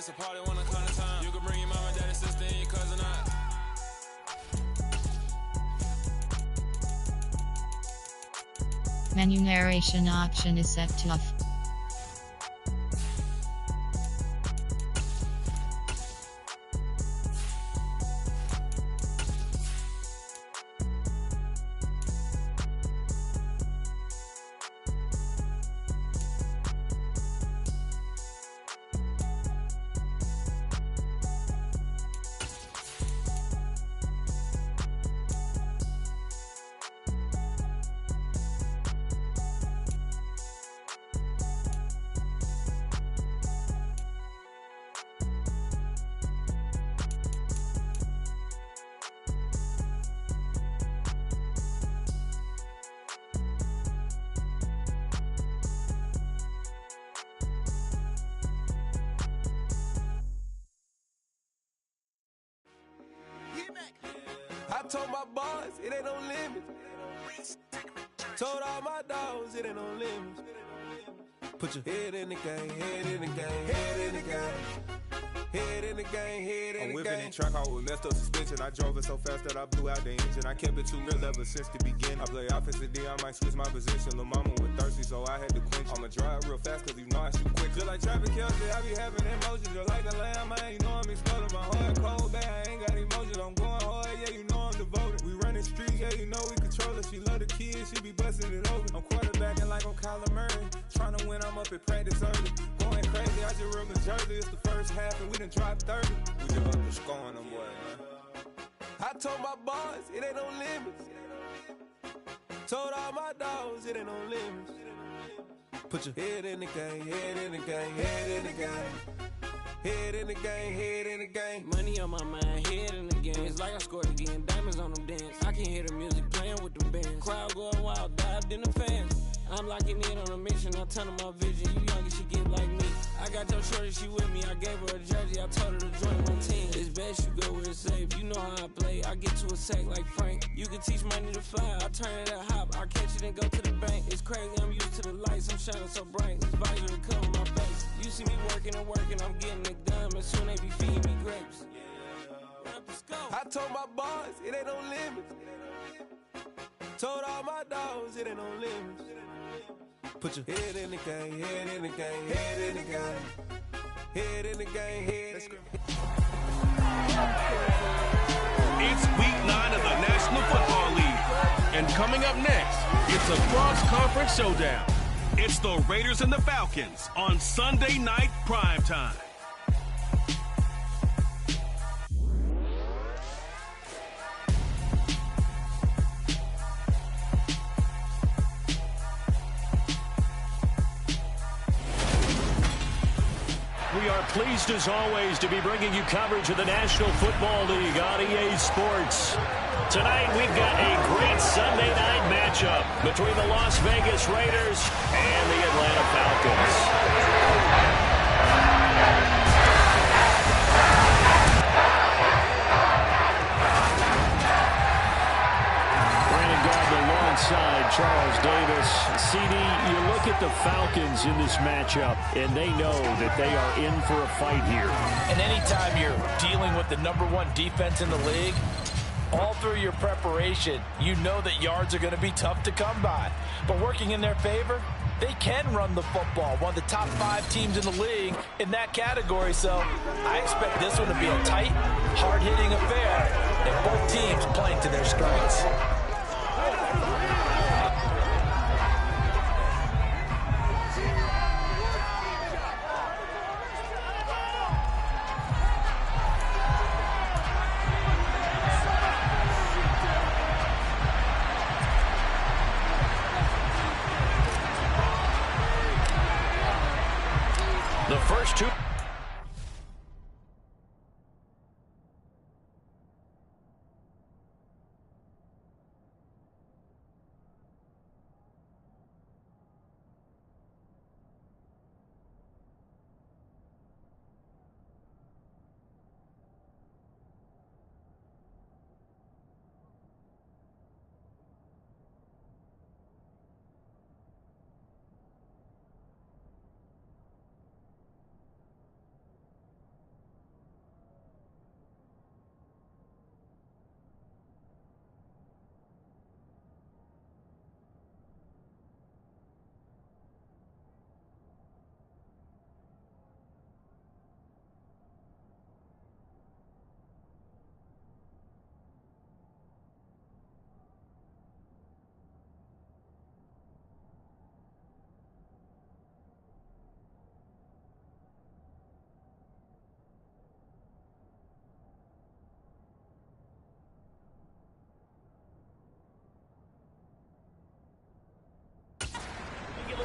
It's a party when I come to town. You can bring your mama, daddy, sister, and your cousin out. Menu narration option is set to off. I told my boys, it ain't no limits. Told all my dogs, it ain't no limits. Put your head in the game, head in the game, head in the game. Head in the game, head in the game. I'm whipping in track out with messed up suspension. I drove it so fast that I blew out the engine. I kept it too real ever since the beginning. I play offensive D, I might switch my position. Lil' mama was thirsty, so I had to quench. I'ma drive real fast, cause you know I shoot quick. Just like traffic Kelsey, I be having emotions. Just like a lamb, man, you know I'm exploding. My heart cold, bad, I ain't got emotions. I'm going hard, yeah, you know I'm devoted. We running streets, yeah, you know we control it. She love the kids, she be busting it over. I'm quarterbacking like I'm Kyler Murray. Trying to win, I'm up at practice early. Going crazy, I just real New Jersey. It's the first half and we done dropped 30. We just up to scoring them boys, man. I told my boys, it ain't no limits. Told all my dogs, it ain't no limits. Put your head in the game, head in the game, head in the game. Head in the game, head in the game. Money on my mind, head in the game. It's like I scored again, diamonds on them dance. I can hear the music playing with them bands. Crowd going wild, dived in the fans. I'm locking in on a mission, I tell her my vision. You young and she get like me. I got your shorty, she with me. I gave her a jersey, I told her to join my team. It's best you go where it's safe. You know how I play. I get to a sack like Frank. You can teach money to fly. I turn it at hop. I catch it and go to the bank. It's crazy, I'm used to the lights. I'm shining so bright. This visor to cover my face. You see me working and working, I'm getting it done. And soon they be feeding me grapes. I told my boys, it ain't no limits. Told all my dogs, it ain't no limits. Put your head in the game, head in the game, head in the game. Head in the game, head in the game. It's week 9 of the National Football League. And coming up next, it's a cross-conference showdown. It's the Raiders and the Falcons on Sunday night primetime. We are pleased, as always, to be bringing you coverage of the National Football League on EA Sports. Tonight, we've got a great Sunday night matchup between the Las Vegas Raiders and the Atlanta Falcons. Alongside Charles Davis. CD, you look at the Falcons in this matchup, and they know that they are in for a fight here. And anytime you're dealing with the #1 defense in the league, all through your preparation, you know that yards are going to be tough to come by. But working in their favor, they can run the football. One of the top 5 teams in the league in that category. So I expect this one to be a tight, hard-hitting affair, and both teams playing to their strengths. The first two.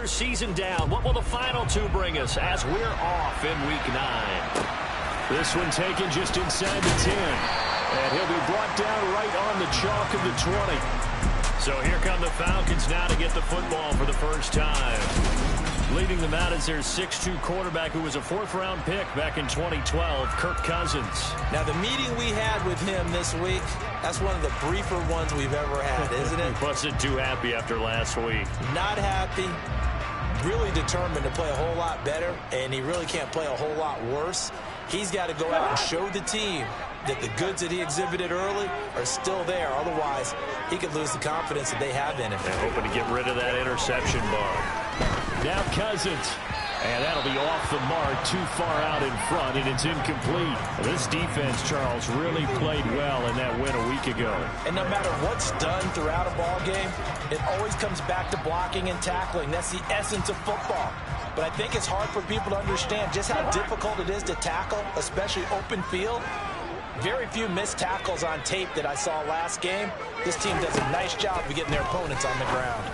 another season down. What will the final two bring us as we're off in Week 9? This one taken just inside the 10. And he'll be brought down right on the chalk of the 20. So here come the Falcons now to get the football for the first time. Leading them out is their 6'2 quarterback who was a fourth-round pick back in 2012, Kirk Cousins. Now, the meeting we had with him this week, that's one of the briefer ones we've ever had, isn't it? He wasn't too happy after last week. Not happy. Really determined to play a whole lot better, and he really can't play a whole lot worse. He's got to go out and show the team that the goods that he exhibited early are still there. Otherwise, he could lose the confidence that they have in him. And hoping to get rid of that interception bug. Now Cousins. And that'll be off the mark, too far out in front, and it's incomplete. This defense, Charles, really played well in that win a week ago. And no matter what's done throughout a ball game, it always comes back to blocking and tackling. That's the essence of football. But I think it's hard for people to understand just how difficult it is to tackle, especially open field. Very few missed tackles on tape that I saw last game. This team does a nice job of getting their opponents on the ground.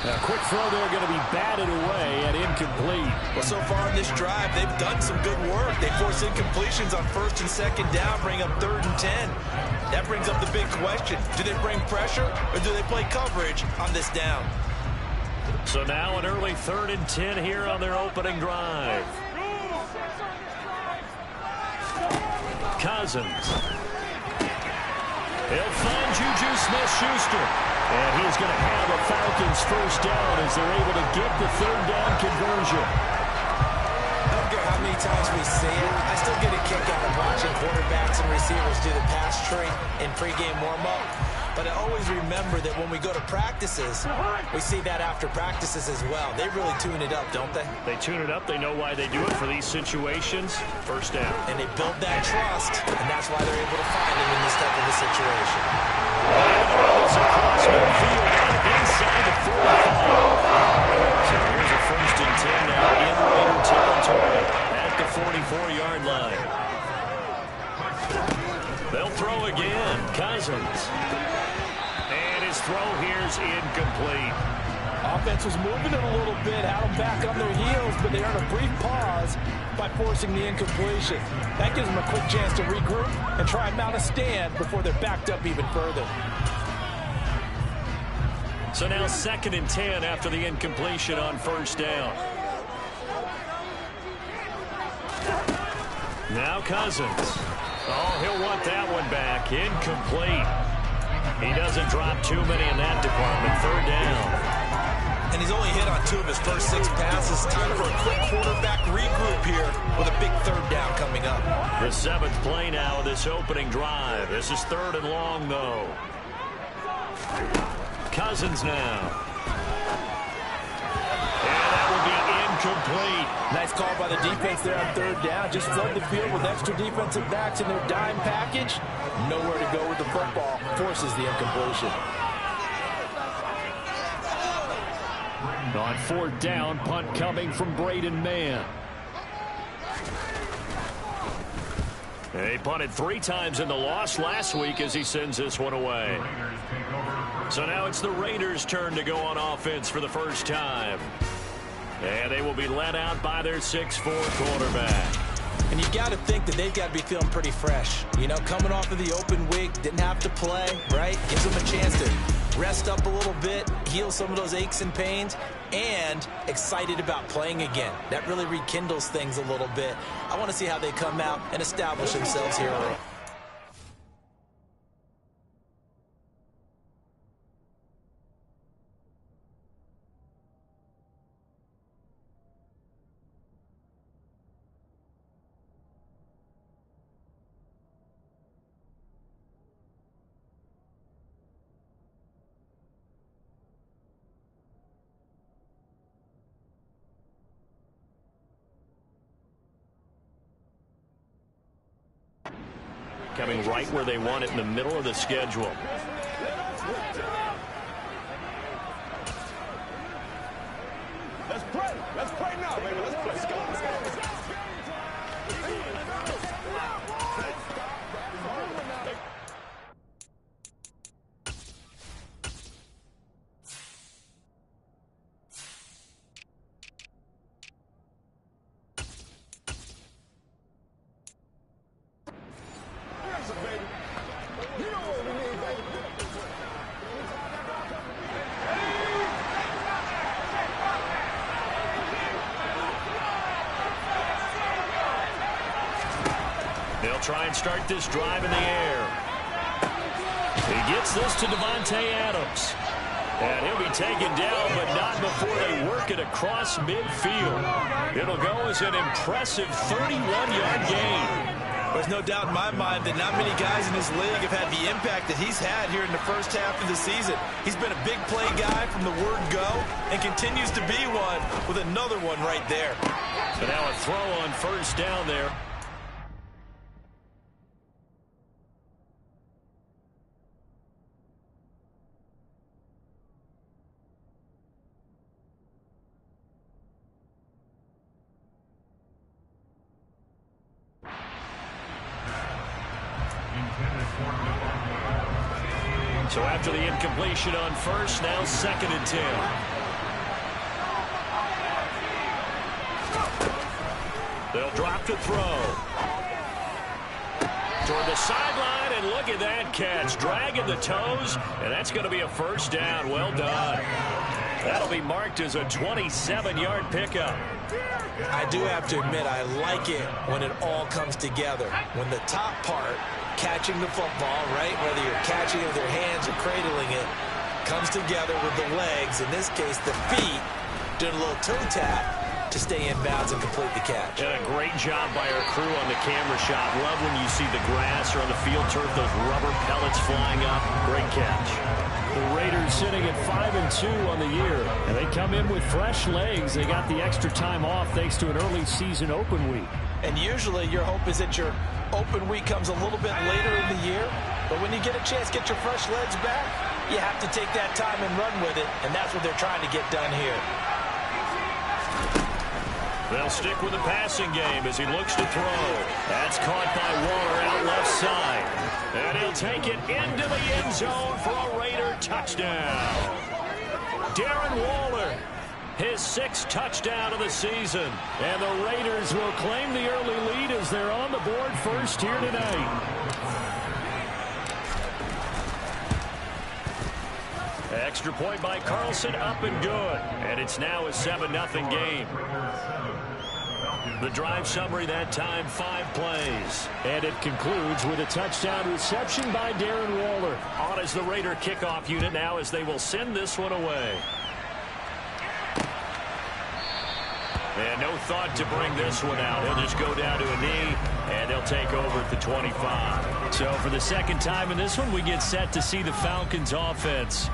A quick throw there going to be batted away and incomplete. Well, so far in this drive, they've done some good work. They force incompletions on first and second down, bring up 3rd and 10. That brings up the big question. Do they bring pressure or do they play coverage on this down? So now an early 3rd and 10 here on their opening drive. Cousins. He'll find Juju Smith-Schuster. And he's going to have a Falcons first down as they're able to get the 3rd down conversion. I don't care how many times we see it. I still get a kick out of watching quarterbacks and receivers do the pass tree in pregame warm-up. But I always remember that when we go to practices, we see that after practices as well. They really tune it up, don't they? They tune it up. They know why they do it for these situations. First down. And they build that trust, and that's why they're able to find him in this type of a situation. Across midfield inside the 45. So here's a 1st and 10 now in Raider territory at the 44-yard line. They'll throw again. Cousins. And his throw here's incomplete. Offense was moving it a little bit, had them back on their heels, but they earned a brief pause by forcing the incompletion. That gives them a quick chance to regroup and try and mount a stand before they're backed up even further. So now 2nd and 10 after the incompletion on 1st down. Now Cousins. Oh, he'll want that one back. Incomplete. He doesn't drop too many in that department. 3rd down. And he's only hit on 2 of his first 6 passes. Time for a quick quarterback regroup here with a big 3rd down coming up. The 7th play now of this opening drive. This is 3rd and long, though. Cousins now. And that will be incomplete. Nice call by the defense there on 3rd down. Just flood the field with extra defensive backs in their dime package. Nowhere to go with the football. Forces the incompletion. On 4th down, punt coming from Braden Mann. He punted 3 times in the loss last week as he sends this one away. So now it's the Raiders' turn to go on offense for the first time. And they will be led out by their 6'4 quarterback. And you got to think that they've got to be feeling pretty fresh. You know, coming off of the open week, didn't have to play, right? Gives them a chance to rest up a little bit, heal some of those aches and pains, and excited about playing again. That really rekindles things a little bit. I want to see how they come out and establish themselves here early. Coming right where they want it in the middle of the schedule. Let's play. Let's play now, baby. Let's play. Let's go. Let's go. Let's go. They'll try and start this drive in the air. He gets this to Davante Adams. And he'll be taken down, but not before they work it across midfield. It'll go as an impressive 31-yard gain. There's no doubt in my mind that not many guys in this league have had the impact that he's had here in the first half of the season. He's been a big play guy from the word go and continues to be one with another one right there. So now a throw on first down there. So after the incompletion on first, now 2nd and 10. They'll drop to throw. Toward the sideline, and look at that catch. Dragging the toes, and that's going to be a first down. Well done. That'll be marked as a 27-yard pickup. I do have to admit, I like it when it all comes together. When the top part, catching the football, right, whether you're catching it with your hands or cradling it, comes together with the legs, in this case the feet, doing a little toe tap to stay in bounds and complete the catch. And a great job by our crew on the camera shot. Love when you see the grass or on the field turf, those rubber pellets flying up. Great catch. The Raiders sitting at 5-2 on the year, and they come in with fresh legs. They got the extra time off thanks to an early season open week. And usually your hope is that your open week comes a little bit later in the year, but when you get a chance to get your fresh legs back, you have to take that time and run with it, and that's what they're trying to get done here. They'll stick with the passing game as he looks to throw. That's caught by Waller out left side. And he'll take it into the end zone for a Raider touchdown. Darren Waller, his 6th touchdown of the season. And the Raiders will claim the early lead as they're on the board first here tonight. Extra point by Carlson, up and good. And it's now a 7-0 game. The drive summary that time, 5 plays. And it concludes with a touchdown reception by Darren Waller. On as the Raider kickoff unit now as they will send this one away. And no thought to bring this one out. He'll just go down to a knee, and they'll take over at the 25. So for the 2nd time in this one, we get set to see the Falcons offense.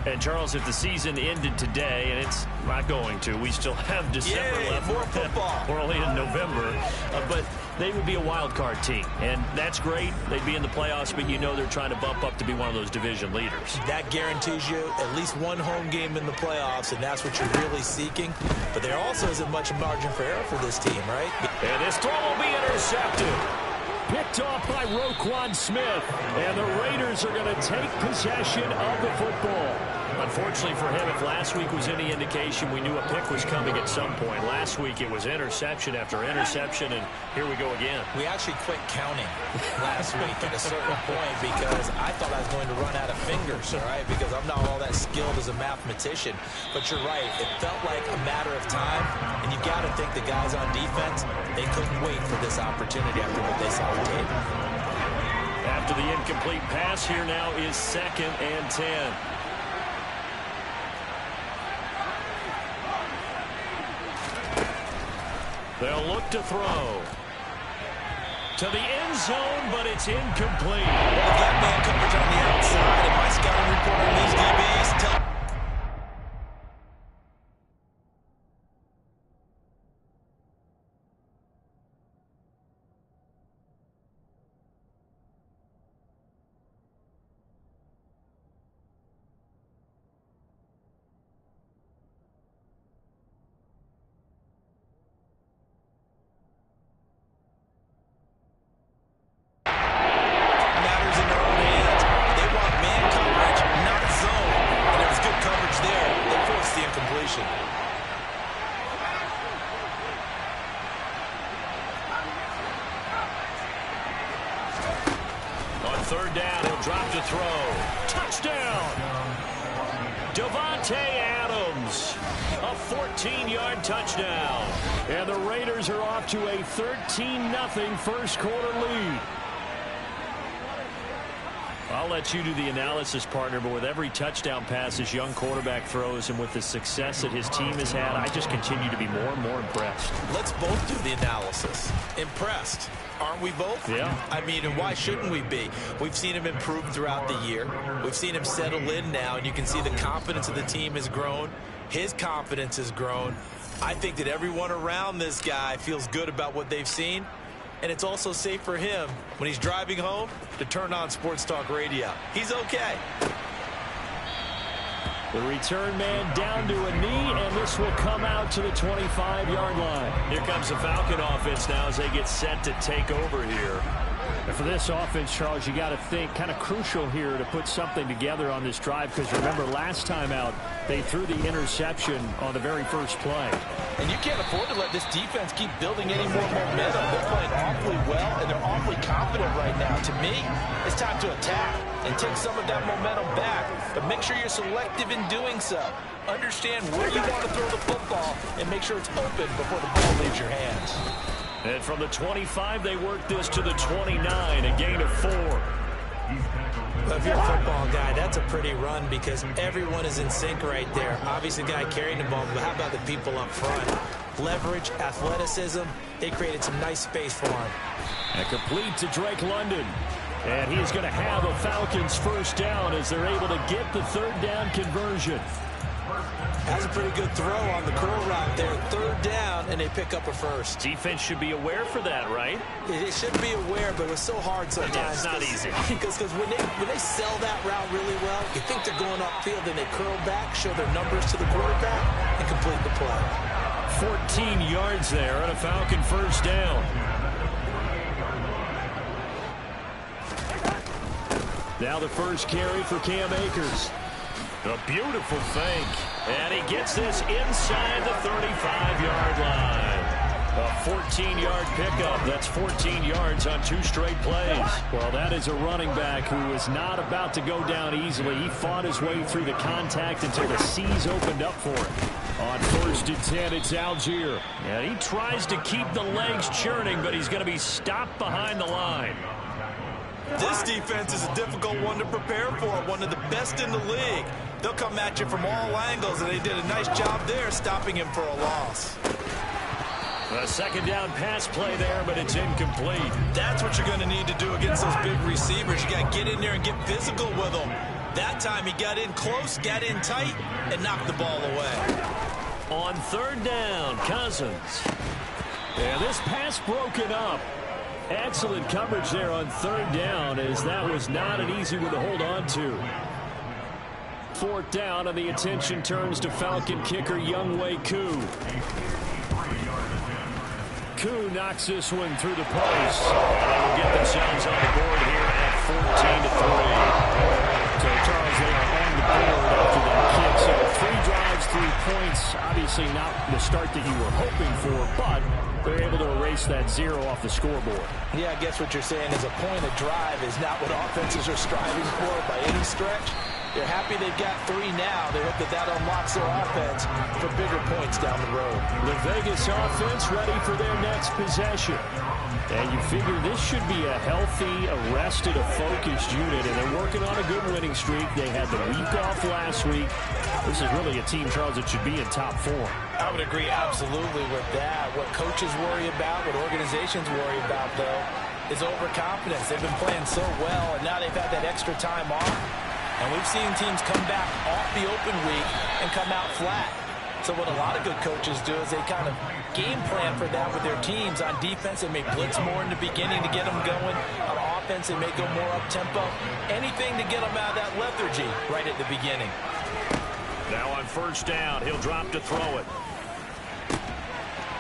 And, Charles, if the season ended today, and it's not going to, we still have December left. More football. We're only in November. But they would be a wild card team, and that's great. They'd be in the playoffs, but you know they're trying to bump up to be one of those division leaders. That guarantees you at least one home game in the playoffs, and that's what you're really seeking. But there also isn't much margin for error for this team, right? And this throw will be intercepted. Picked off by Roquan Smith. And the Raiders are going to take possession of the football. Unfortunately for him, if last week was any indication, we knew a pick was coming at some point. Last week it was interception after interception, and here we go again. We actually quit counting last week at a certain point because I thought I was going to run out of fingers, all right, because I'm not all that skilled as a mathematician. But you're right, it felt like a matter of time, and you've got to think the guys on defense, they couldn't wait for this opportunity after what they saw on tape. After the incomplete pass, here now is 2nd and 10. They'll look to throw. To the end zone, but it's incomplete. Well, they've got man coverage on the outside, and my scouting report on these DBs tell third down, he'll drop to throw. Touchdown! Davante Adams. A 14-yard touchdown. And the Raiders are off to a 13-0 first quarter lead. I'll let you do the analysis, partner, but with every touchdown pass this young quarterback throws and with the success that his team has had, I just continue to be more and more impressed. Let's both do the analysis. Impressed. Aren't we both? Yeah. I mean, and why shouldn't we be? We've seen him improve throughout the year. We've seen him settle in now, and you can see the confidence of the team has grown. His confidence has grown. I think that everyone around this guy feels good about what they've seen. And it's also safe for him when he's driving home to turn on Sports Talk Radio. He's okay. The return man down to a knee, and this will come out to the 25-yard line. Here comes the Falcon offense now as they get set to take over here. And for this offense, Charles, you got to think kind of crucial here to put something together on this drive, because remember last time out they threw the interception on the very first play. And you can't afford to let this defense keep building any more momentum. They're playing awfully well, and they're awfully confident right now. To me, it's time to attack and take some of that momentum back, but make sure you're selective in doing so. Understand where you want to throw the football and make sure it's open before the ball leaves your hands. And from the 25, they work this to the 29, a gain of 4. Well, if you're a football guy, that's a pretty run because everyone is in sync right there. Obviously, the guy carrying the ball, but how about the people up front? Leverage, athleticism, they created some nice space for him. And complete to Drake London. And he is going to have a Falcons first down as they're able to get the third down conversion. Has a pretty good throw on the curl route there. Third down, and they pick up a first. Defense should be aware for that, right? It should be aware, but it was so hard sometimes. Yeah, it's not easy. Because when they sell that route really well, you think they're going upfield, then they curl back, show their numbers to the quarterback, and complete the play. 14 yards there on a Falcon first down. Now the first carry for Cam Akers. A beautiful fake. And he gets this inside the 35-yard line. A 14-yard pickup. That's 14 yards on 2 straight plays. Well, that is a running back who is not about to go down easily. He fought his way through the contact until the C's opened up for him. On 1st and 10, it's Algier. And he tries to keep the legs churning, but he's going to be stopped behind the line. This defense is a difficult one to prepare for, one of the best in the league. They'll come at you from all angles, and they did a nice job there stopping him for a loss. A second down pass play there, but it's incomplete. That's what you're going to need to do against those big receivers. You got to get in there and get physical with them. That time he got in close, got in tight, and knocked the ball away. On 3rd down, Cousins. And this pass broken up. Excellent coverage there on 3rd down, as that was not an easy one to hold on to. 4th down, and the attention turns to Falcon kicker Wk9. Koo knocks this one through the post. They will get themselves on the board here at 14-3. So, Charles, they are on the board after that kick. So 3 drives, 3 points. Obviously not the start that you were hoping for, but they're able to erase that 0 off the scoreboard. Yeah, I guess what you're saying is a point of drive is not what offenses are striving for by any stretch. They're happy they've got 3 now. They hope that unlocks their offense for bigger points down the road. The Vegas offense ready for their next possession. And you figure this should be a healthy, arrested, a focused unit, and they're working on a good winning streak. They had the week off last week. This is really a team, Charles, that should be in top form. I would agree absolutely with that. What coaches worry about, what organizations worry about, though, is overconfidence. They've been playing so well, and now they've had that extra time off. And we've seen teams come back off the open week and come out flat. So what a lot of good coaches do is they kind of game plan for that with their teams. On defense, they may blitz more in the beginning to get them going. On offense, they may go more up-tempo. Anything to get them out of that lethargy right at the beginning. Now on 1st down, he'll drop to throw it.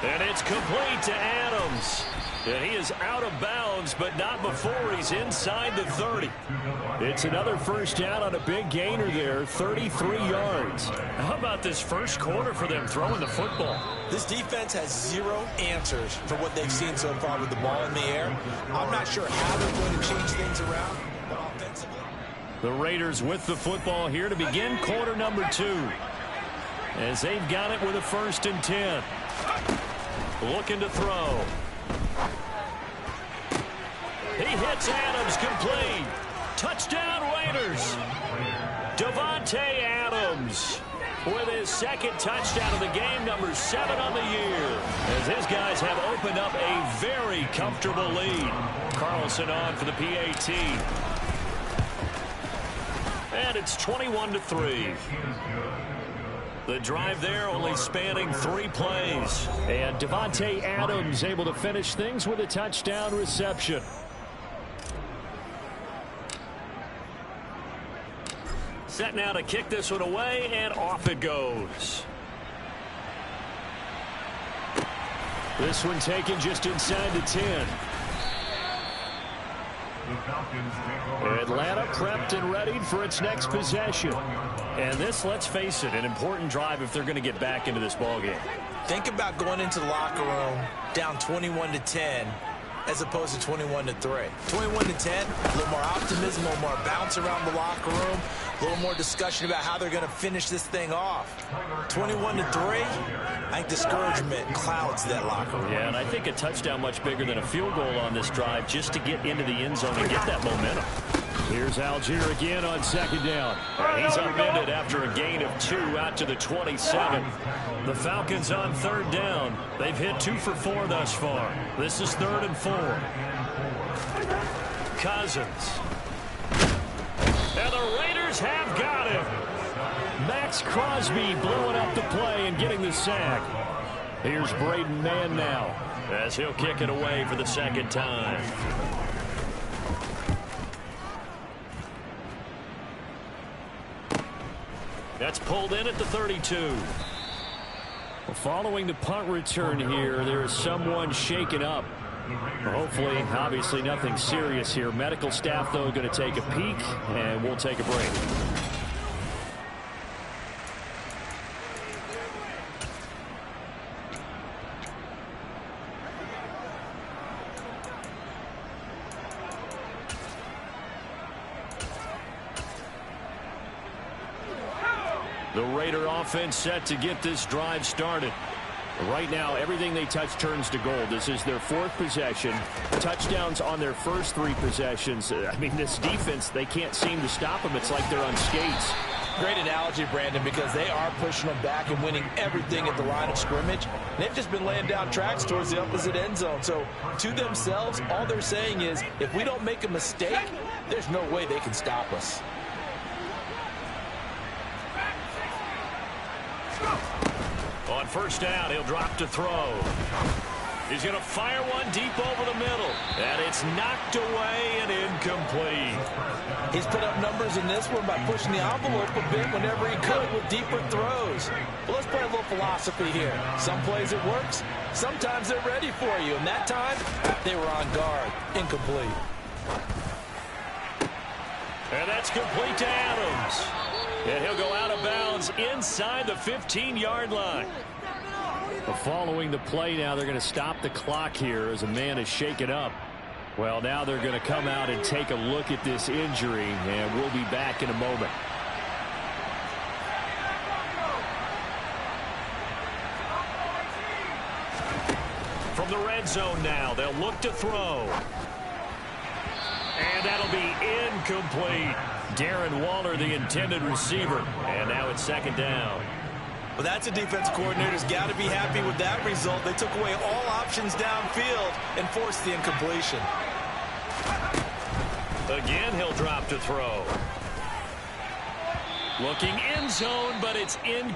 And it's complete to Adams. And he is out of bounds, but not before he's inside the 30. It's another 1st down on a big gainer there, 33 yards. How about this first quarter for them throwing the football? This defense has 0 answers for what they've seen so far with the ball in the air. I'm not sure how they're going to change things around, but offensively. The Raiders with the football here to begin quarter number 2. as they've got it with a 1st and 10. Looking to throw. He hits Adams, complete. Touchdown Raiders. Davante Adams with his 2nd touchdown of the game, number 7 on the year, as his guys have opened up a very comfortable lead. Carlson on for the PAT. And it's 21-3. The drive there only spanning 3 plays. And Davante Adams able to finish things with a touchdown reception. Set now to kick this one away, and off it goes. This one taken just inside the 10. Atlanta prepped and readied for its next possession. And this, let's face it, an important drive if they're going to get back into this ballgame. Think about going into the locker room down 21-10 as opposed to 21-3. 21-10, a little more optimism, a little more bounce around the locker room, a little more discussion about how they're going to finish this thing off. 21-3, I think discouragement clouds that locker room. Yeah, and I think a touchdown much bigger than a field goal on this drive just to get into the end zone and get that momentum. Here's Algier again on 2nd down. He's upended after a gain of 2 out to the 27. The Falcons on 3rd down. They've hit 2 for 4 thus far. This is 3rd and 4. Cousins. And the Raiders have got him. Max Crosby blowing up the play and getting the sack. Here's Braden Mann now as he'll kick it away for the 2nd time. That's pulled in at the 32. Well, following the punt return here, there is someone shaken up. Well, hopefully, obviously nothing serious here. Medical staff, though, going to take a peek, and we'll take a break. The Raider offense set to get this drive started. Right now, everything they touch turns to gold. This is their 4th possession. Touchdowns on their first 3 possessions. I mean, this defense, they can't seem to stop them. It's like they're on skates. Great analogy, Brandon, because they are pushing them back and winning everything at the line of scrimmage. They've just been laying down tracks towards the opposite end zone. So, to themselves, all they're saying is, if we don't make a mistake, there's no way they can stop us. On 1st down, he'll drop to throw. He's going to fire one deep over the middle. And it's knocked away and incomplete. He's put up numbers in this one by pushing the envelope a bit whenever he could with deeper throws. But let's play a little philosophy here. Some plays it works. Sometimes they're ready for you. And that time, they were on guard. Incomplete. And that's complete to Adams. And he'll go out of bounds inside the 15-yard line. Following the play now, they're going to stop the clock here as a man is shaken up. Well, now they're going to come out and take a look at this injury, and we'll be back in a moment. From the red zone now, they'll look to throw. And that'll be incomplete. Darren Waller, the intended receiver. And now it's 2nd down. Well, that's a defense coordinator's got to be happy with that result. They took away all options downfield and forced the incompletion. Again, he'll drop to throw. Looking end zone, but it's in.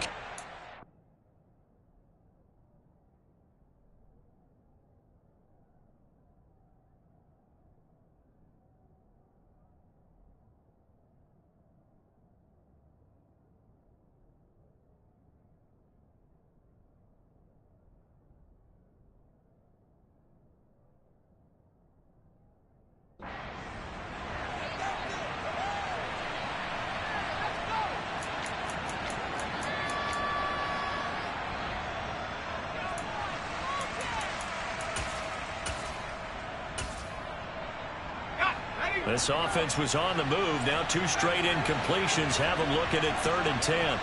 This offense was on the move. Now 2 straight incompletions have them looking at 3rd and 10.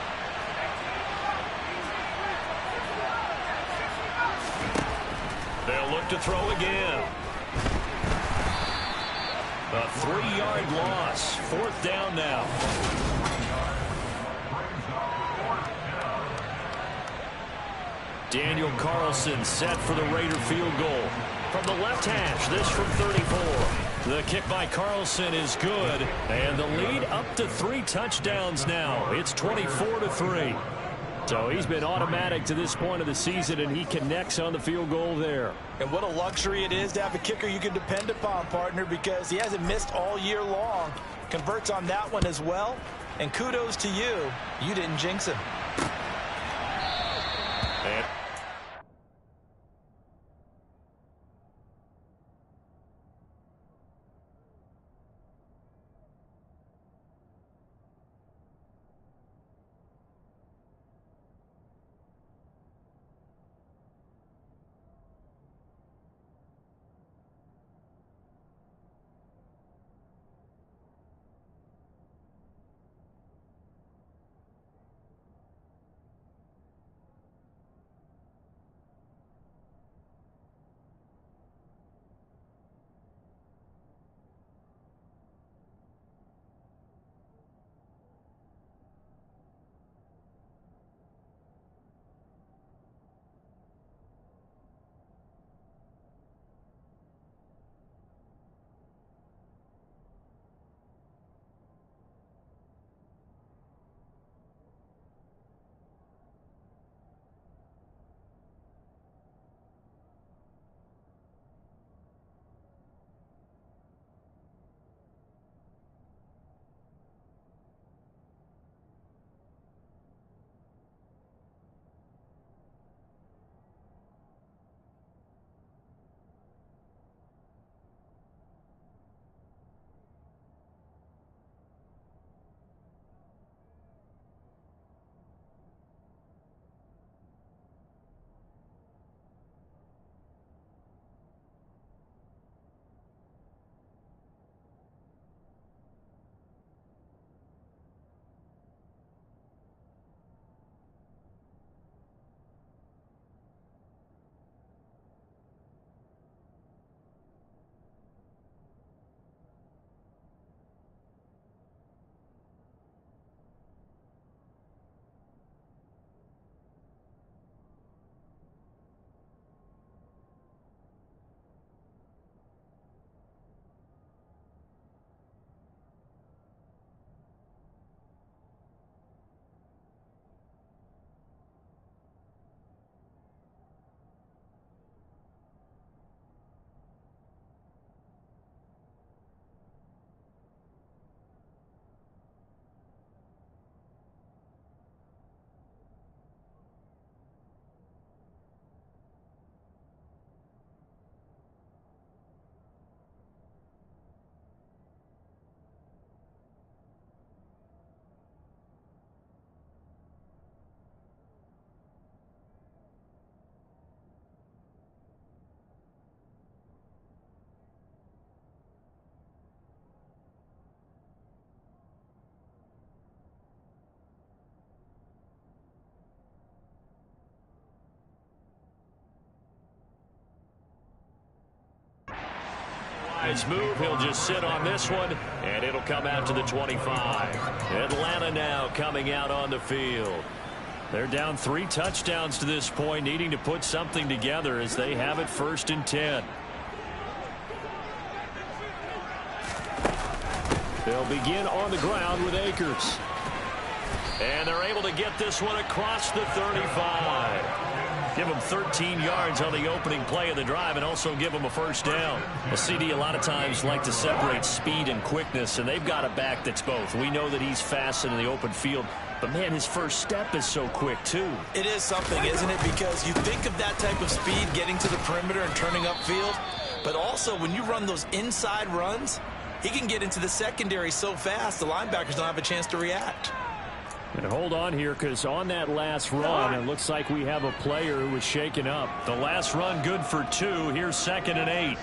throw again. A 3-yard loss. 4th down now. Daniel Carlson set for the Raider field goal. From the left hash, this from 34. The kick by Carlson is good, and the lead up to 3 touchdowns now. It's 24-3. So he's been automatic to this point of the season, and he connects on the field goal there. And what a luxury it is to have a kicker you can depend upon, partner, because he hasn't missed all year long. Converts on that one as well. And kudos to you. You didn't jinx him. And His move, he'll just sit on this one, and it'll come out to the 25. Atlanta now coming out on the field. They're down 3 touchdowns to this point, needing to put something together as they have it 1st and 10. They'll begin on the ground with Akers. And they're able to get this one across the 35. Give them 13 yards on the opening play of the drive and also give them a 1st down. A CD a lot of times like to separate speed and quickness, and they've got a back that's both. We know that he's fast in the open field, but, man, his first step is so quick, too. It is something, isn't it? Because you think of that type of speed getting to the perimeter and turning upfield, but also when you run those inside runs, he can get into the secondary so fast the linebackers don't have a chance to react. And hold on here, because on that last run, it looks like we have a player who was shaken up. The last run good for 2. Here's 2nd and 8.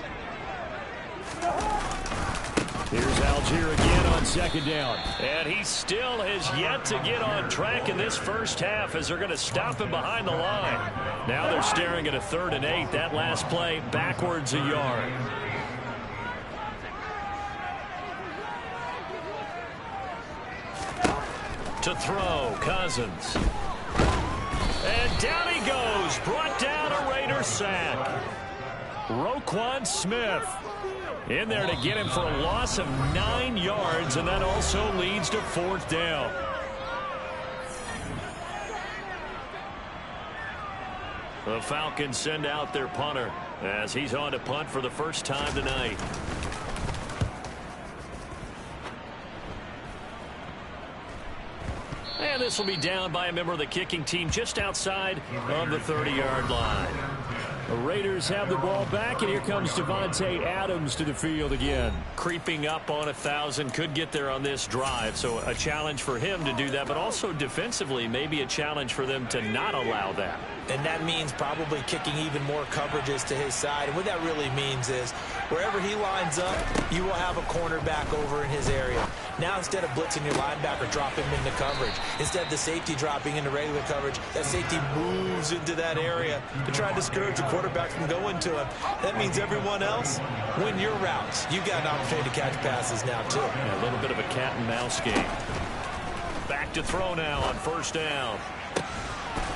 Here's Algier again on second down. And he still has yet to get on track in this first half as they're going to stop him behind the line. Now they're staring at a 3rd and 8. That last play backwards a yard. To throw, Cousins. And down he goes. Brought down a Raider sack. Roquan Smith in there to get him for a loss of 9 yards, and that also leads to 4th down. The Falcons send out their punter as he's on to punt for the first time tonight. And this will be down by a member of the kicking team just outside of the 30-yard line. The Raiders have the ball back, and here comes Devontae Adams to the field again. Creeping up on 1,000, could get there on this drive, so a challenge for him to do that, but also defensively maybe a challenge for them to not allow that. And that means probably kicking even more coverages to his side. And what that really means is wherever he lines up, you will have a cornerback over in his area. Now instead of blitzing your linebacker, drop him into coverage. Instead of the safety dropping into regular coverage, that safety moves into that area to try to discourage the quarterback from going to him. That means everyone else, win your routes. You got an opportunity to catch passes now too. Yeah, a little bit of a cat and mouse game. Back to throw now on 1st down.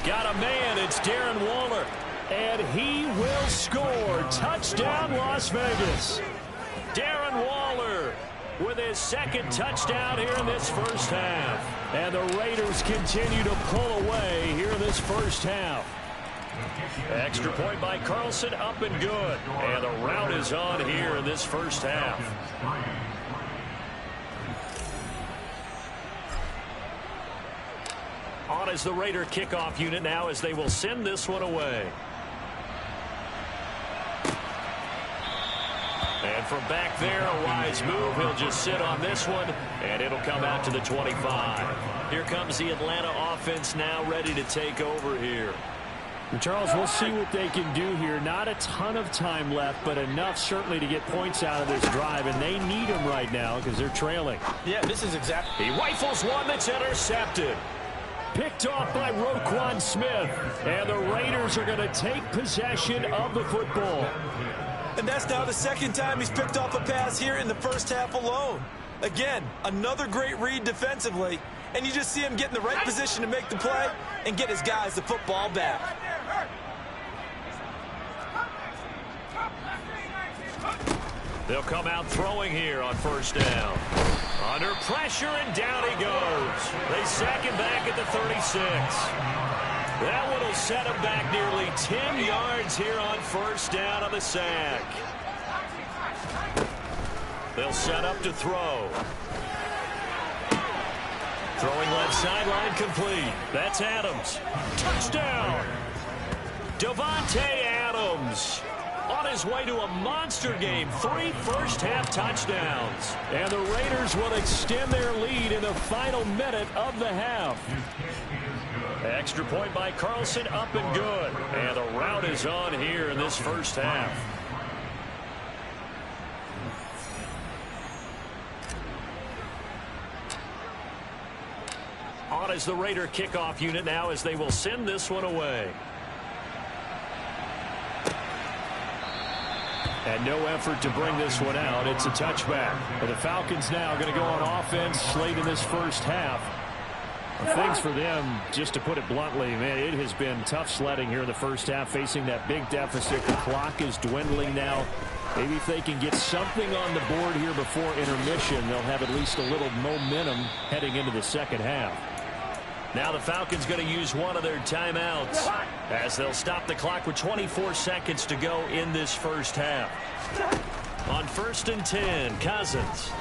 Got a man, it's Darren Waller, and he will score. Touchdown, Las Vegas. Darren Waller with his 2nd touchdown here in this first half. And the Raiders continue to pull away here in this first half. Extra point by Carlson, up and good. And the route is on here in this first half. On as the Raider kickoff unit now as they will send this one away. And from back there, a wise move. He'll just sit on this one, and it'll come out to the 25. Here comes the Atlanta offense now ready to take over here. And Charles, we'll see what they can do here. Not a ton of time left, but enough certainly to get points out of this drive, and they need them right now because they're trailing. Yeah, this is exactly. He rifles one that's intercepted. Picked off by Roquan Smith. And the Raiders are going to take possession of the football. And that's now the 2nd time he's picked off a pass here in the first half alone. Again, another great read defensively. And you just see him get in the right position to make the play and get his guys the football back. They'll come out throwing here on 1st down. Under pressure, and down he goes. They sack him back at the 36. That one will set him back nearly 10 yards here on 1st down on the sack. They'll set up to throw. Throwing left sideline complete. That's Adams. Touchdown! Devontae Adams on his way to a monster game. 3 first-half touchdowns. And the Raiders will extend their lead in the final minute of the half. Extra point by Carlson, up and good. And the route is on here in this first half. On as the Raider kickoff unit now as they will send this one away. And no effort to bring this one out. It's a touchback. And the Falcons now going to go on offense late in this first half. Things for them, just to put it bluntly, man, it has been tough sledding here in the first half, facing that big deficit. The clock is dwindling now. Maybe if they can get something on the board here before intermission, they'll have at least a little momentum heading into the second half. Now the Falcons going to use one of their timeouts as they'll stop the clock with 24 seconds to go in this first half. On 1st and 10, Cousins.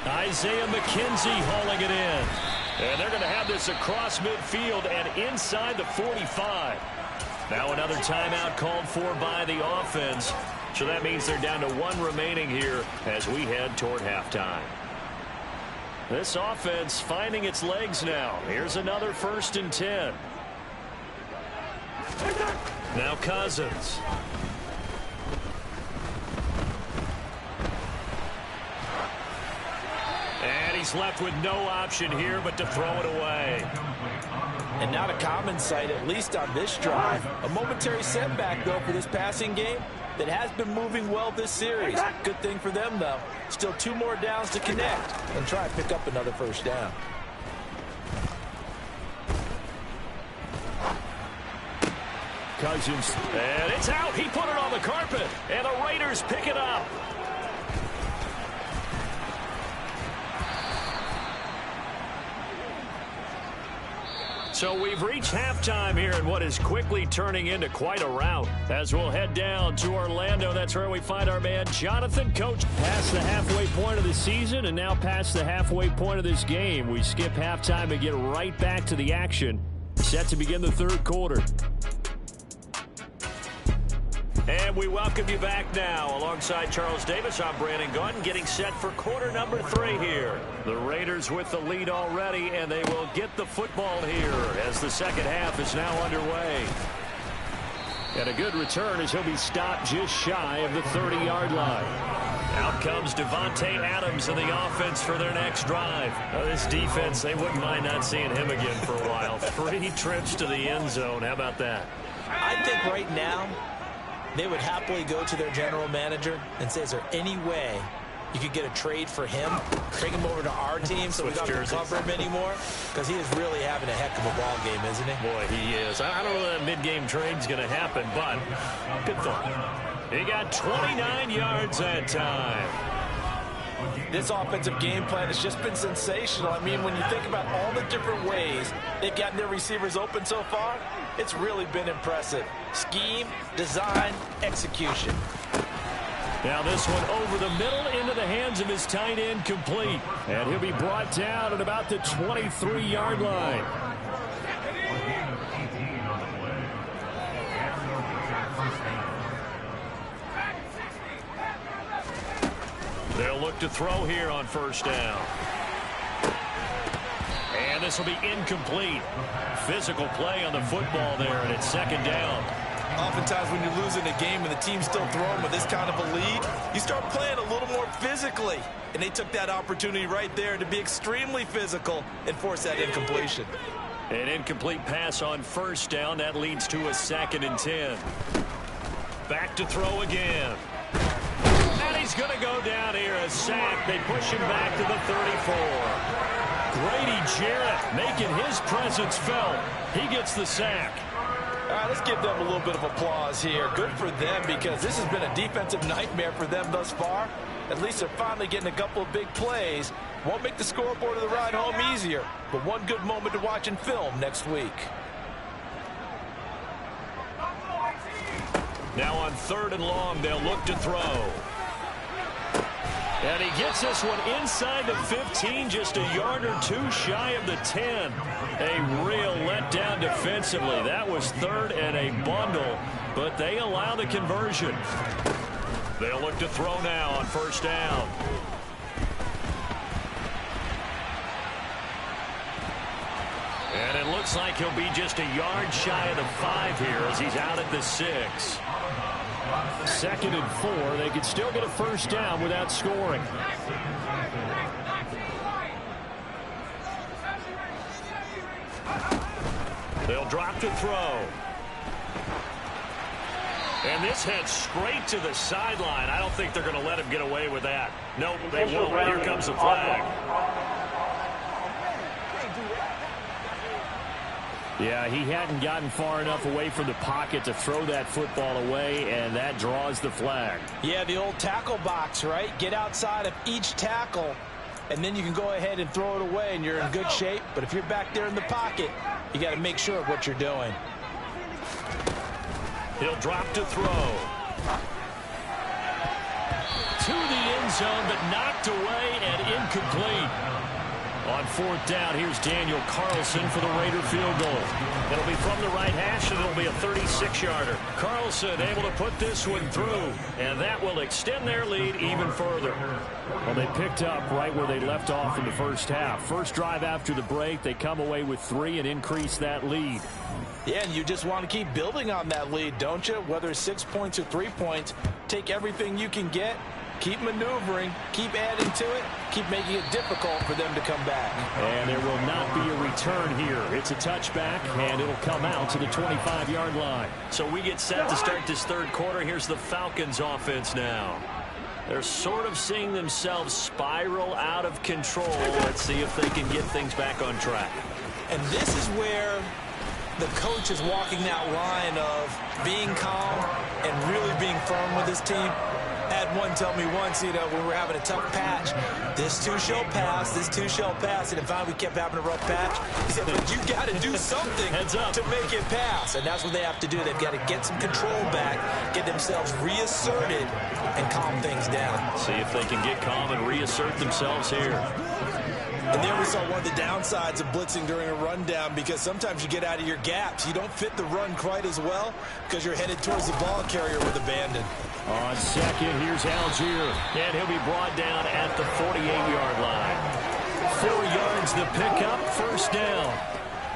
Isaiah McKenzie hauling it in. And they're going to have this across midfield and inside the 45. Now another timeout called for by the offense. So that means they're down to 1 remaining here as we head toward halftime. This offense finding its legs now. Here's another 1st and 10. Now Cousins. He's left with no option here but to throw it away. And not a common sight, at least on this drive. A momentary setback, though, for this passing game that has been moving well this series. Good thing for them, though. Still 2 more downs to connect and try and pick up another first down. Cousins, and it's out. He put it on the carpet, and the Raiders pick it up. So we've reached halftime here in what is quickly turning into quite a rout. As we'll head down to Orlando, that's where we find our man Jonathan. Coach, past the halfway point of the season and now past the halfway point of this game. We skip halftime and get right back to the action. Set to begin the third quarter. And we welcome you back now. Alongside Charles Davis, I'm Brandon Gaudin, getting set for quarter number 3 here. The Raiders with the lead already, and they will get the football here as the second half is now underway. And a good return as he'll be stopped just shy of the 30-yard line. Out comes Devontae Adams in the offense for their next drive. Now, this defense, they wouldn't mind not seeing him again for a while. 3 trips to the end zone. How about that? I think right now, they would happily go to their general manager and say, is there any way you could get a trade for him, bring him over to our team so we don't have to cover him anymore? Because he is really having a heck of a ball game, isn't he? Boy, he is. I don't know that mid-game trade's going to happen, but good thought. He got 29 yards that time. This offensive game plan has just been sensational. I mean, when you think about all the different ways they've gotten their receivers open so far, it's really been impressive. Scheme, design, execution. Now this one over the middle into the hands of his tight end, complete. And he'll be brought down at about the 23-yard line. They'll look to throw here on first down. And this will be incomplete. Physical play on the football there, and it's second down. Oftentimes when you're losing a game and the team's still throwing with this kind of a lead, you start playing a little more physically. And they took that opportunity right there to be extremely physical and force that incompletion. An incomplete pass on first down. That leads to a 2nd and 10. Back to throw again. And he's going to go down here, a sack. They push him back to the 34. Grady Jarrett making his presence felt. He gets the sack. All right, let's give them a little bit of applause here. Good for them, because this has been a defensive nightmare for them thus far. At least they're finally getting a couple of big plays. Won't make the scoreboard of the ride home easier, but one good moment to watch in film next week. Now on 3rd and long, they'll look to throw. And he gets this one inside the 15, just a yard or 2 shy of the 10. A real letdown defensively. That was 3rd and a bundle, but they allow the conversion. They'll look to throw now on first down. And it looks like he'll be just a yard shy of the 5 here as he's out at the 6. 2nd and 4. They could still get a first down without scoring. They'll drop to throw. And this heads straight to the sideline. I don't think they're going to let him get away with that. Nope, they won't. Here comes the flag. Yeah, he hadn't gotten far enough away from the pocket to throw that football away, and that draws the flag. Yeah, the old tackle box, right? Get outside of each tackle, and then you can go ahead and throw it away, and you're in good shape. But if you're back there in the pocket, you got to make sure of what you're doing. He'll drop to throw. To the end zone, but knocked away and incomplete. On 4th down, here's Daniel Carlson for the Raider field goal. It'll be from the right hash, and it'll be a 36-yarder. Carlson able to put this one through, and that will extend their lead even further. Well, they picked up right where they left off in the first half. First drive after the break, they come away with 3 and increase that lead. Yeah, and you just want to keep building on that lead, don't you? Whether it's 6 points or 3 points, take everything you can get keep maneuvering, keep adding to it, keep making it difficult for them to come back. And there will not be a return here. It's a touchback, and it'll come out to the 25-yard line. So we get set to start this third quarter. Here's the Falcons offense now. They're sort of seeing themselves spiral out of control. Let's see if they can get things back on track. And this is where the coach is walking that line of being calm and really being firm with his team. Had one tell me once, when we're having a tough patch, this too shall pass, this too shall pass. And finally we kept having a rough patch. He said, but you got to do something to make it pass. And that's what they have to do. They've got to get some control back, get themselves reasserted, and calm things down. See if they can get calm and reassert themselves here. And there we saw one of the downsides of blitzing during a rundown, because sometimes you get out of your gaps. You don't fit the run quite as well because you're headed towards the ball carrier with abandon. On second, here's Algier. And he'll be brought down at the 48-yard line. 4 yards the pickup, first down.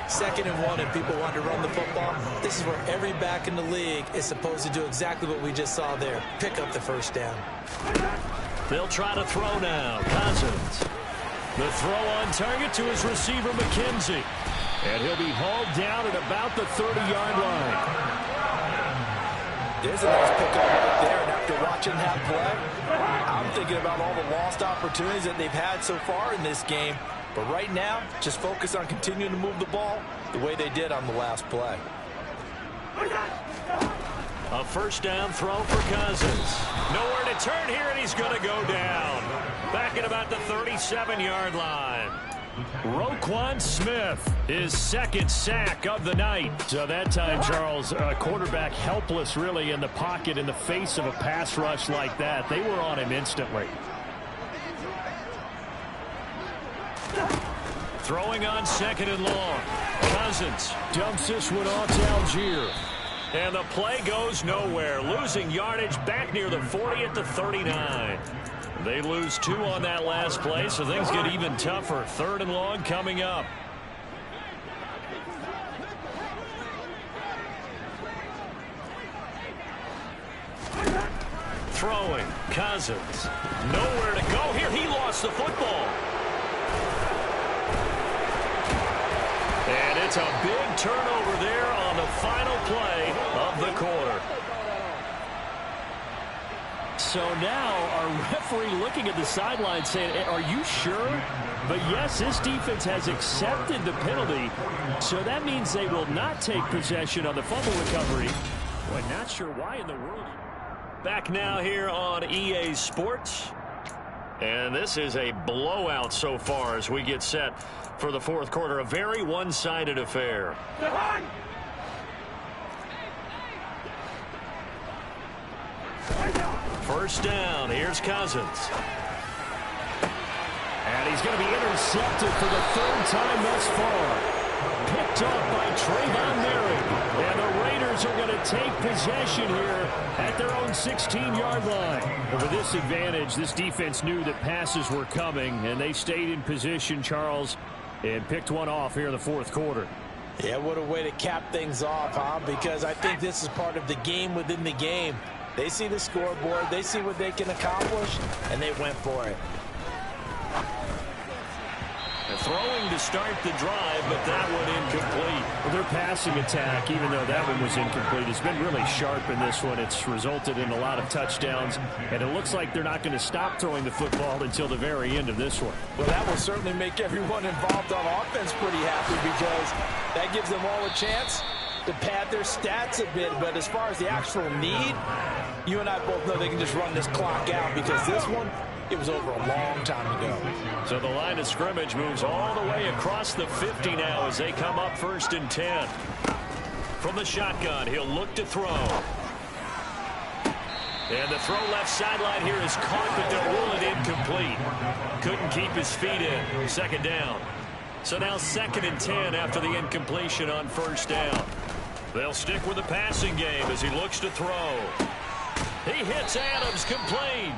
2nd and 1, and people want to run the football. This is where every back in the league is supposed to do exactly what we just saw there. Pick up the first down. They'll try to throw now. Cousins. The throw on target to his receiver, McKenzie. And he'll be hauled down at about the 30-yard line. There's a nice pickup right there. And after watching that play, I'm thinking about all the lost opportunities that they've had so far in this game. But right now, just focus on continuing to move the ball the way they did on the last play. A first down throw for Cousins. Nowhere to turn here, and he's going to go down. Back at about the 37-yard line. Roquan Smith, his 2nd sack of the night. So that time, Charles, quarterback helpless really in the pocket in the face of a pass rush like that. They were on him instantly. Throwing on 2nd and long. Cousins dumps this one off to Algier. And the play goes nowhere. Losing yardage back near the 40 at the 39. They lose 2 on that last play, so things get even tougher. 3rd and long coming up. Throwing. Cousins. Nowhere to go here. He lost the football. And it's a big turnover there on the final play of the quarter. So now our referee looking at the sideline saying, are you sure? But yes, this defense has accepted the penalty. So that means they will not take possession on the fumble recovery. Well, not sure why in the world. Back now here on EA Sports. And this is a blowout so far as we get set for the fourth quarter. A very one-sided affair. First down. Here's Cousins. And he's going to be intercepted for the 3rd time thus far. Picked up by Trayvon Merrick. And the Raiders are going to take possession here at their own 16-yard line. And with this advantage, this defense knew that passes were coming, and they stayed in position, Charles, and picked one off here in the fourth quarter. Yeah, what a way to cap things off, huh? Because I think this is part of the game within the game. They see the scoreboard, they see what they can accomplish, and they went for it. Throwing to start the drive, but that one incomplete. Well, their passing attack, even though that one was incomplete, has been really sharp in this one. It's resulted in a lot of touchdowns, and it looks like they're not going to stop throwing the football until the very end of this one. Well, that will certainly make everyone involved on offense pretty happy, because that gives them all a chance to pad their stats a bit. But as far as the actual need, you and I both know they can just run this clock out, because this one, it was over a long time ago. So the line of scrimmage moves all the way across the 50 now as they come up 1st and 10. From the shotgun, he'll look to throw. And the throw left sideline here is caught, but they'll rule it incomplete. Couldn't keep his feet in. 2nd down. So now 2nd and 10 after the incompletion on 1st down. They'll stick with the passing game as he looks to throw. He hits Adams, complete.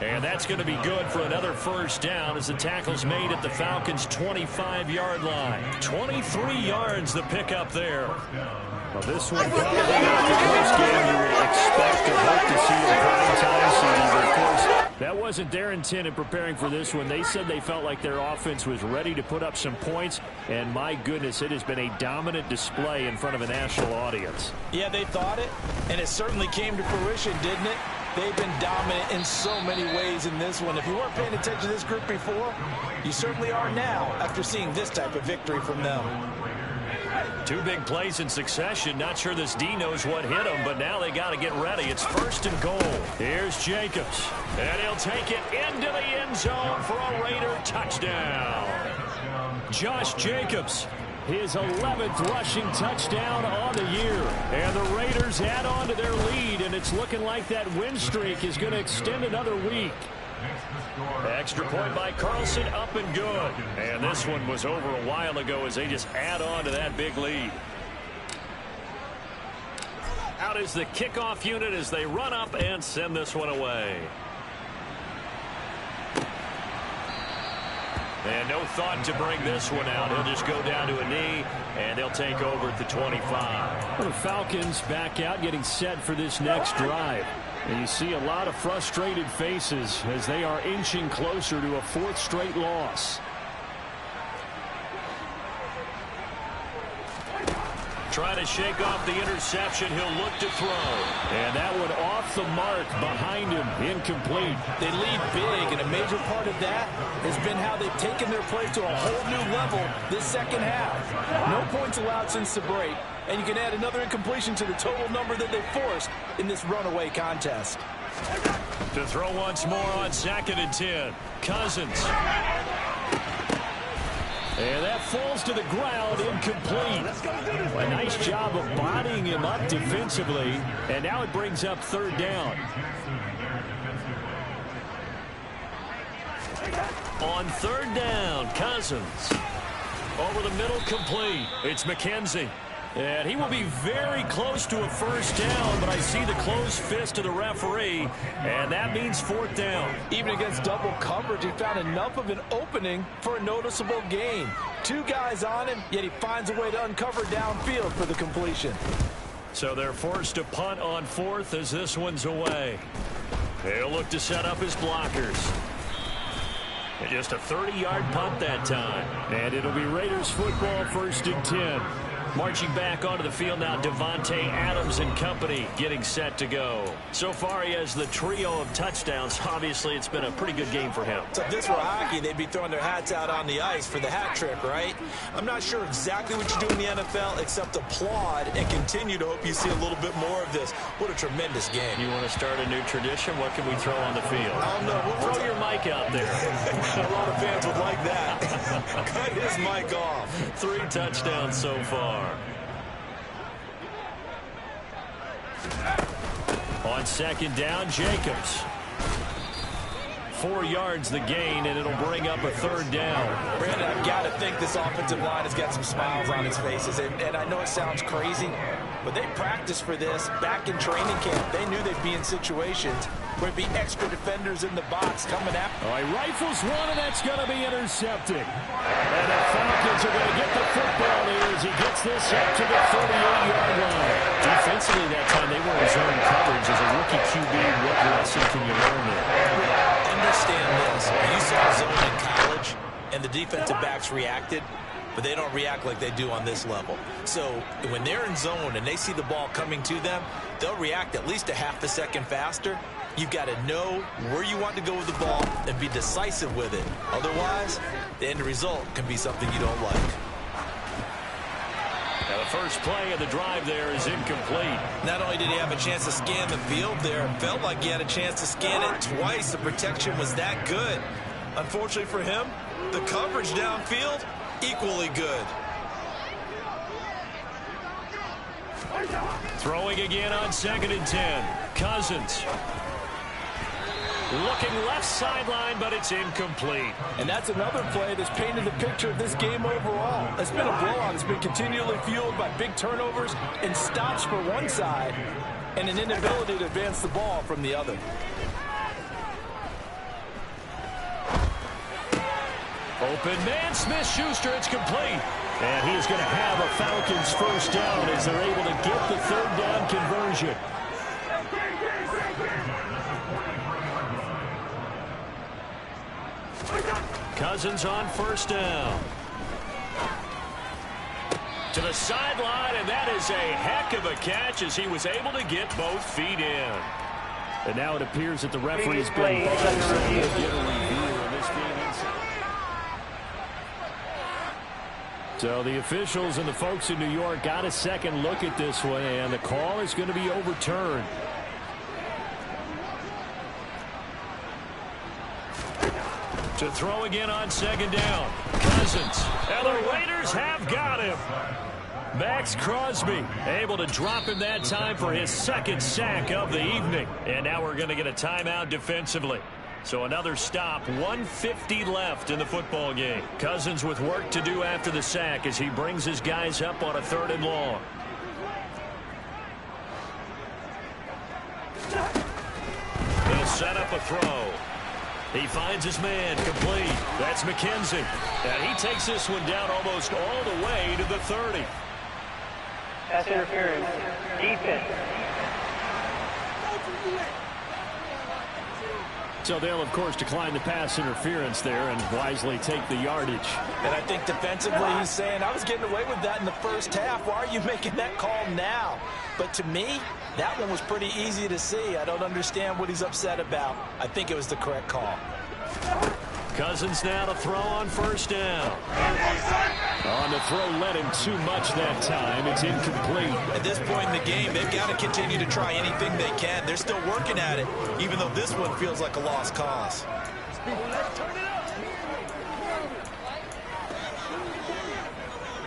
And that's going to be good for another 1st down as the tackle's made at the Falcons' 25-yard line. 23 yards the pickup there. Well, this one probably not the first game you would expect or hope to see in prime time season. But of course, wasn't their intent in preparing for this one. They said they felt like their offense was ready to put up some points, and my goodness, it has been a dominant display in front of a national audience. Yeah, they thought it, and it certainly came to fruition, didn't it? They've been dominant in so many ways in this one. If you weren't paying attention to this group before, you certainly are now after seeing this type of victory from them. 2 big plays in succession. Not sure this D knows what hit him, but now they got to get ready. It's 1st and goal. Here's Jacobs, and he'll take it into the end zone for a Raider touchdown. Josh Jacobs, his 11th rushing touchdown on the year. And the Raiders add on to their lead, and it's looking like that win streak is going to extend another week. Extra point by Carlson, up and good. And this one was over a while ago as they just add on to that big lead. Out is the kickoff unit as they run up and send this one away. And no thought to bring this one out. He'll just go down to a knee, and they'll take over at the 25. Well, the Falcons back out, getting set for this next drive. And you see a lot of frustrated faces as they are inching closer to a 4th straight loss. Trying to shake off the interception. He'll look to throw. And that one off the mark behind him. Incomplete. They lead big, and a major part of that has been how they've taken their play to a whole new level this second half. No points allowed since the break, and you can add another incompletion to the total number that they forced in this runaway contest. To throw once more on 2nd and 10. Cousins. And that falls to the ground, incomplete. A nice job of bodying him up defensively. And now it brings up 3rd down. On 3rd down, Cousins. Over the middle, complete. It's McKenzie. And he will be very close to a 1st down, but I see the closed fist of the referee, and that means 4th down. Even against double coverage, he found enough of an opening for a noticeable gain. 2 guys on him, yet he finds a way to uncover downfield for the completion. So they're forced to punt on 4th as this one's away. He'll look to set up his blockers. And just a 30-yard punt that time. And it'll be Raiders football, 1st and 10. Marching back onto the field now, Devontae Adams and company getting set to go. So far, he has the trio of touchdowns. Obviously, it's been a pretty good game for him. So if this were hockey, they'd be throwing their hats out on the ice for the hat trick, right? I'm not sure exactly what you do in the NFL except applaud and continue to hope you see a little bit more of this. What a tremendous game. You want to start a new tradition? What can we throw on the field? I don't know. We'll throw your mic out there. A lot of fans would like that. Cut his mic off. 3 touchdowns so far. On 2nd down, Jacobs. 4 yards the gain, and it'll bring up a 3rd down. Brandon, I've got to think this offensive line has got some smiles on its faces. And I know it sounds crazy, but they practiced for this back in training camp. They knew they'd be in situations where there'd be extra defenders in the box coming out. All right, rifles one, and that's going to be intercepted. And the Falcons are going to get the football here as he gets this up to the 38-yard line. Defensively that time, they were in zone coverage. As a rookie QB, what lesson can you learn there? Understand this. You saw zone in college, and the defensive backs reacted, but they don't react like they do on this level. So when they're in zone and they see the ball coming to them, they'll react at least a half a second faster. You've got to know where you want to go with the ball and be decisive with it. Otherwise, the end result can be something you don't like. Now the first play of the drive there is incomplete. Not only did he have a chance to scan the field there, it felt like he had a chance to scan it twice. The protection was that good. Unfortunately for him, the coverage downfield, equally good. Throwing again on 2nd and 10. Cousins. Looking left sideline, but it's incomplete. And that's another play that's painted the picture of this game overall. It's been a blowout. It's been continually fueled by big turnovers and stops for one side and an inability to advance the ball from the other. Open man, Smith-Schuster, it's complete. And he's going to have a Falcons first down as they're able to get the 3rd down conversion. Cousins on first down. To the sideline, and that is a heck of a catch as he was able to get both feet in. And now it appears that the referee's been review of this game. So the officials and the folks in New York got a second look at this one, and the call is going to be overturned. To throw again on second down. Cousins. And the Raiders have got him. Max Crosby able to drop him that time for his second sack of the evening. And now we're going to get a timeout defensively. So another stop, 1:50 left in the football game. Cousins with work to do after the sack as he brings his guys up on a 3rd and long. He'll set up a throw. He finds his man, complete. That's McKenzie. And he takes this one down almost all the way to the 30. Pass interference. Defense. So they'll, of course, decline the pass interference there and wisely take the yardage. And I think defensively he's saying, I was getting away with that in the first half. Why are you making that call now? But to me, that one was pretty easy to see. I don't understand what he's upset about. I think it was the correct call. Cousins now to throw on first down. On the throw, led him too much that time. It's incomplete. At this point in the game, they've got to continue to try anything they can. They're still working at it, even though this one feels like a lost cause.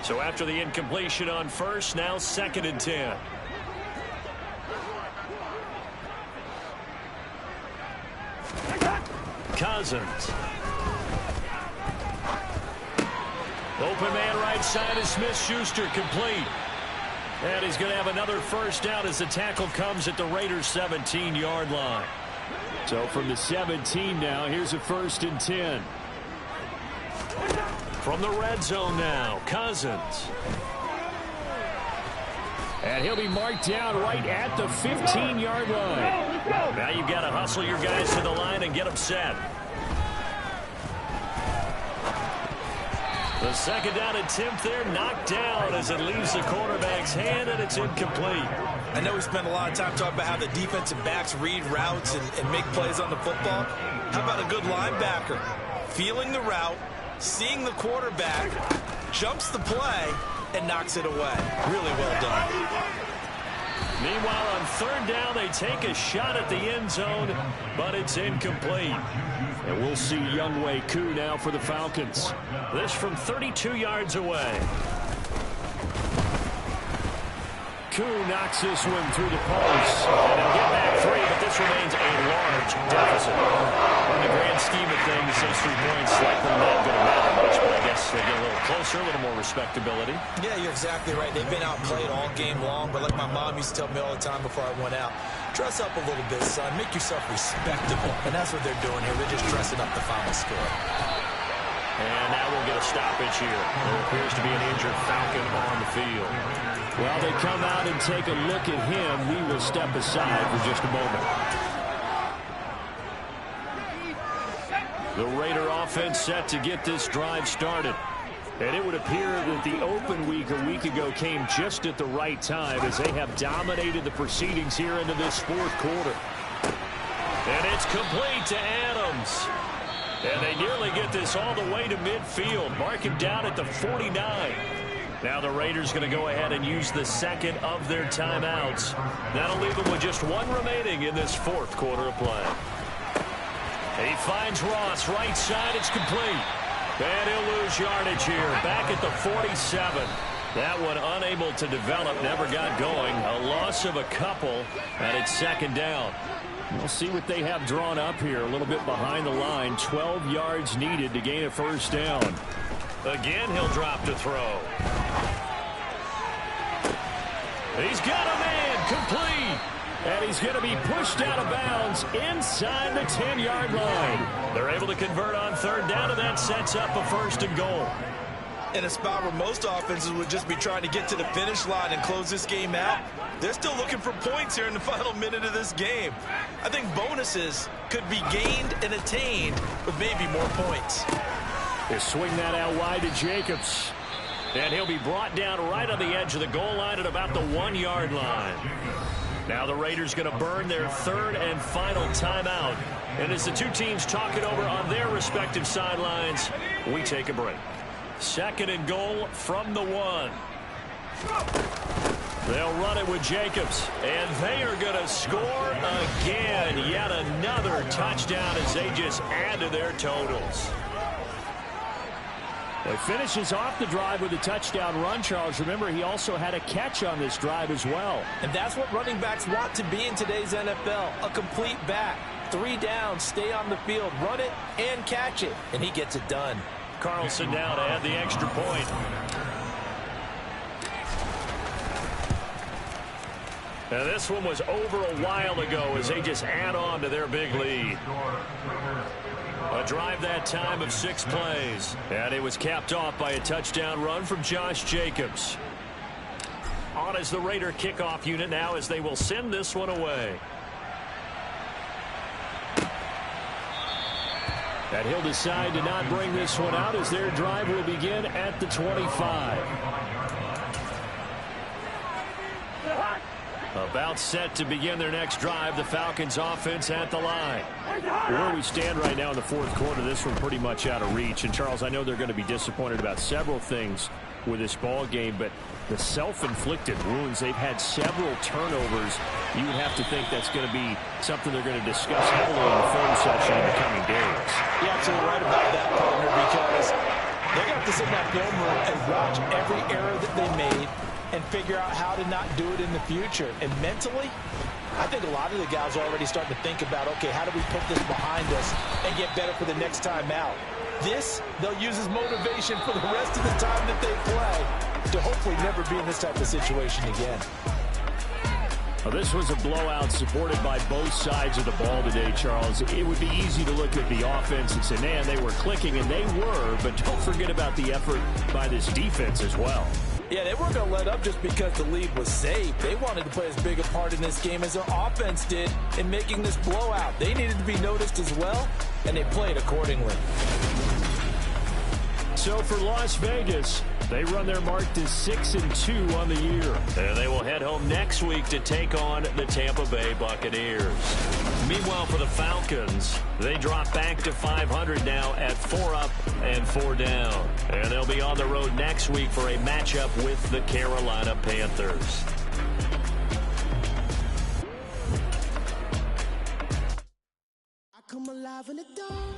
So after the incompletion on first, now 2nd and 10. Cousins. Open man right side is Smith-Schuster, complete. And he's going to have another first down as the tackle comes at the Raiders' 17-yard line. So from the 17 now, here's a 1st and 10. From the red zone now, Cousins. And he'll be marked down right at the 15-yard line. Now you've got to hustle your guys to the line and get them set. The 2nd down attempt there knocked down as it leaves the quarterback's hand, and it's incomplete. I know we spent a lot of time talking about how the defensive backs read routes and make plays on the football. How about a good linebacker? Feeling the route, seeing the quarterback, jumps the play, and knocks it away. Really well done. Meanwhile, on 3rd down, they take a shot at the end zone, but it's incomplete. And we'll see Wk9 now for the Falcons. This from 32 yards away. Koo knocks this one through the post. And they'll get back 3, but this remains a large deficit. In the grand scheme of things, those 3 points likely not going to matter much, but I guess they get a little closer, a little more respectability. Yeah, you're exactly right. They've been outplayed all game long, but like my mom used to tell me all the time before I went out, dress up a little bit, son. Make yourself respectable. And that's what they're doing here. They're just dressing up the final score. And now we'll get a stoppage here. There appears to be an injured Falcon on the field. Well, they come out and take a look at him. We will step aside for just a moment. The Raider offense set to get this drive started. And it would appear that the open week a week ago came just at the right time as they have dominated the proceedings here into this 4th quarter. And it's complete to Adams. And they nearly get this all the way to midfield. Mark him down at the 49. Now the Raiders going to go ahead and use the 2nd of their timeouts. That'll leave them with just 1 remaining in this 4th quarter of play. And he finds Ross right side. It's complete. And he'll lose yardage here. Back at the 47. That one unable to develop. Never got going. A loss of a couple. And it's 2nd down. We'll see what they have drawn up here. A little bit behind the line. 12 yards needed to gain a first down. Again, he'll drop to throw. He's got a man, complete. And he's going to be pushed out of bounds inside the 10-yard line. They're able to convert on 3rd down, and that sets up a 1st and goal. In a spot where most offenses would just be trying to get to the finish line and close this game out, they're still looking for points here in the final minute of this game. I think bonuses could be gained and attained with maybe more points. They swing that out wide to Jacobs. And he'll be brought down right on the edge of the goal line at about the 1-yard line. Now the Raiders going to burn their third and final timeout. And as the two teams talk it over on their respective sidelines, we take a break. 2nd and goal from the 1. They'll run it with Jacobs. And they are going to score again. Yet another touchdown as they just add to their totals. He finishes off the drive with a touchdown run, Charles. Remember, he also had a catch on this drive as well. And that's what running backs want to be in today's NFL, a complete back. 3 downs, stay on the field, run it, and catch it. And he gets it done. Carlson now to add the extra point. Now this one was over a while ago as they just add on to their big lead. A drive that time of 6 plays. And it was capped off by a touchdown run from Josh Jacobs. On as the Raider kickoff unit now as they will send this one away. And he'll decide to not bring this one out as their drive will begin at the 25. About set to begin their next drive, the Falcons offense at the line. Where we stand right now in the 4th quarter, this one pretty much out of reach. And Charles, I know they're going to be disappointed about several things with this ball game, but the self-inflicted wounds, they've had several turnovers. You would have to think that's going to be something they're going to discuss heavily in the film session in the coming days. You're absolutely right about that, partner, because they're going to have to sit in that film room and watch every error that they made and figure out how to not do it in the future. And mentally, I think a lot of the guys are already starting to think about, okay, how do we put this behind us and get better for the next time out? This, they'll use as motivation for the rest of the time that they play to hopefully never be in this type of situation again. Well, this was a blowout supported by both sides of the ball today, Charles. It would be easy to look at the offense and say, man, they were clicking, and they were, but don't forget about the effort by this defense as well. Yeah, they weren't going to let up just because the lead was saved. They wanted to play as big a part in this game as their offense did in making this blowout. They needed to be noticed as well, and they played accordingly. So for Las Vegas, they run their mark to 6-2 on the year. And they will head home next week to take on the Tampa Bay Buccaneers. Meanwhile, for the Falcons, they drop back to 500 now at 4 up and 4 down. And they'll be on the road next week for a matchup with the Carolina Panthers. I come alive in the dark.